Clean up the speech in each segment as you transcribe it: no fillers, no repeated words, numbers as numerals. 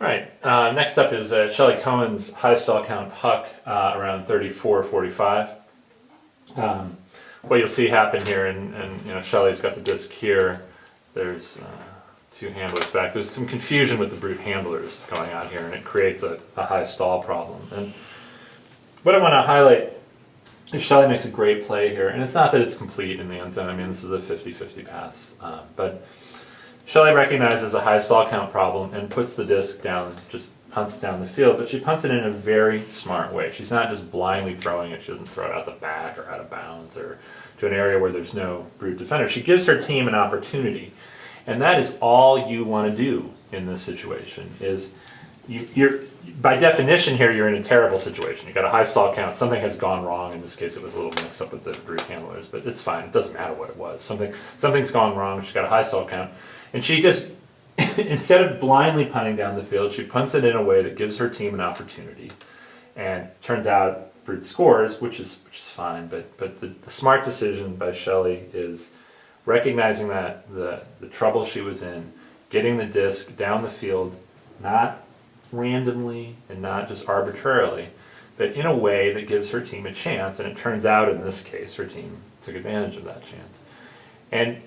All right, next up is Shelley Cohen's high stall count Huck around 34-45. What you'll see happen here, and you know, Shelley's got the disc here. There's two handlers back. There's some confusion with the brute handlers going on here, and it creates a high stall problem. And what I want to highlight is Shelley makes a great play here, and it's not that it's complete in the end zone. I mean, this is a 50-50 pass, but Shelley recognizes a high stall count problem and puts the disc down, just punts it down the field, but she punts it in a very smart way. She's not just blindly throwing it. She doesn't throw it out the back or out of bounds or to an area where there's no brute defender. She gives her team an opportunity, and that is all you want to do in this situation. Is you're by definition here, you're in a terrible situation. You've got a high stall count. Something has gone wrong. In this case, it was a little mixed up with the brute handlers, but it's fine. It doesn't matter what it was. Something's gone wrong. She's got a high stall count. And she just, instead of blindly punting down the field, she punts it in a way that gives her team an opportunity. And turns out Brute scores, which is fine. But the smart decision by Shelley is recognizing that the trouble she was in, getting the disc down the field, not randomly and not just arbitrarily, but in a way that gives her team a chance. And it turns out in this case, her team took advantage of that chance. And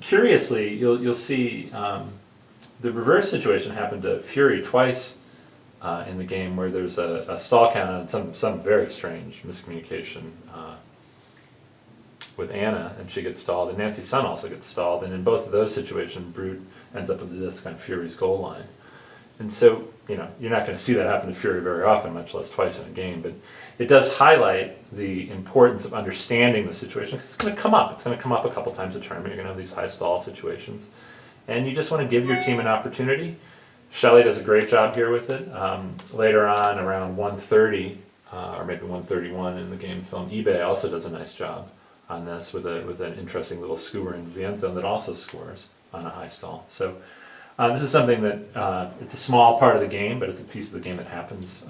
curiously, you'll see the reverse situation happened to Fury twice in the game, where there's a stall count and some very strange miscommunication with Anna, and she gets stalled, and Nancy's son also gets stalled, and in both of those situations, Brute ends up with the disc on Fury's goal line. And so, you know, you're not going to see that happen to Fury very often, much less twice in a game, but it does highlight the importance of understanding the situation, because it's going to come up. It's going to come up a couple times a tournament. You're going to have these high stall situations, and you just want to give your team an opportunity. Shelley does a great job here with it. Later on, around 1:30, or maybe 1:31 in the game film, eBay also does a nice job on this with an interesting little skewer into the end zone that also scores on a high stall. So this is something that it's a small part of the game, but it's a piece of the game that happens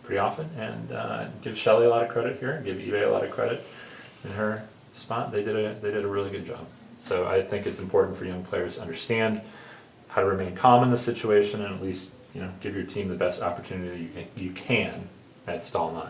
pretty often, and give Shelley a lot of credit here, and give eBay a lot of credit in her spot. They did a really good job. So I think it's important for young players to understand how to remain calm in the situation, and at least, you know, give your team the best opportunity you can at stall 9.